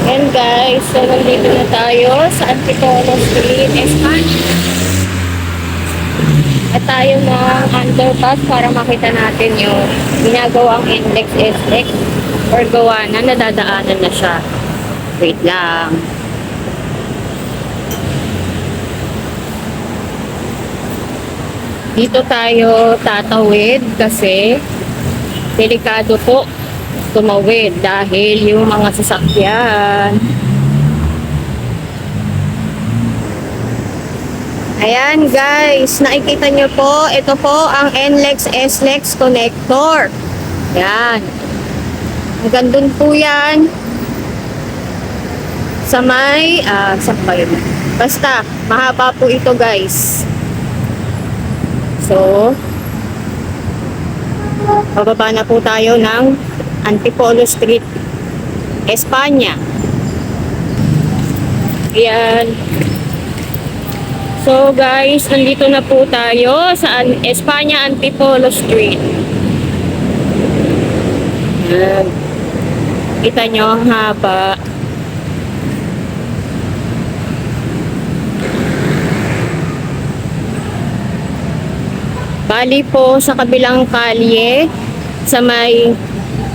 Yan guys, so nandito na tayo sa Antipolo Street, Espanya. At tayo ng underpass para makita natin yung ginagawang NLEX SX or gawa na, nadadaanan na siya. Wait lang. Dito tayo tatawid kasi delikado po tumawid dahil yung mga sasakyan. Ayan guys, nakikita nyo po, ito po ang NLEX SLEX connector. Ayan. Hanggang dun po yan. Sa may, saan ba yun? Basta, mahaba po ito guys. So, bababa na po tayo ng Antipolo Street, Espanya. Ayan. So guys, nandito na po tayo sa Espanya Antipolo Street. Ayan. Kita nyo ang haba. Bali po sa kabilang kalye, sa may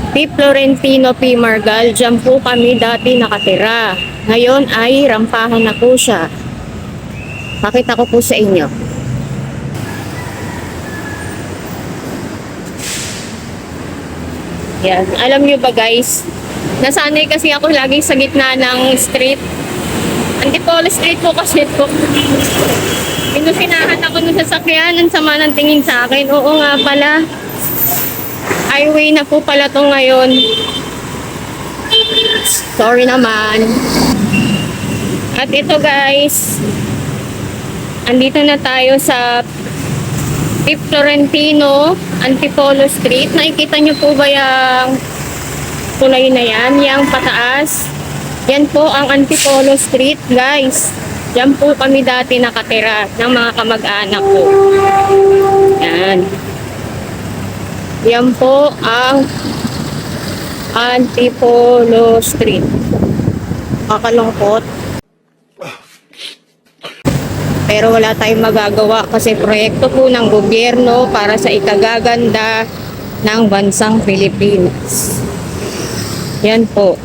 P. Florentino P. Margal, dyan po kami dati nakatira. Ngayon ay rampahan na po siya. Pakita ko po sa inyo. Yan. Alam nyo ba guys, nasanay kasi ako lagi sa gitna ng street. Antipolo Street po kasi ito. Pinusinahan ako ng sasakyan, ang sama ng tingin sa akin. Oo nga pala. Highway na po pala to ngayon. Sorry naman. At ito guys, andito na tayo sa P. Florentino Antipolo Street. Nakikita nyo po ba yung tulay na yan? Yung pataas. Yan po ang Antipolo Street guys. Diyan po kami dati nakatira ng mga kamag-anak ko. Yan. Yan po ang Antipolo Street. Kakalungkot. Pero wala tayong magagawa kasi proyekto po ng gobyerno para sa ikagaganda ng bansang Pilipinas. Yan po.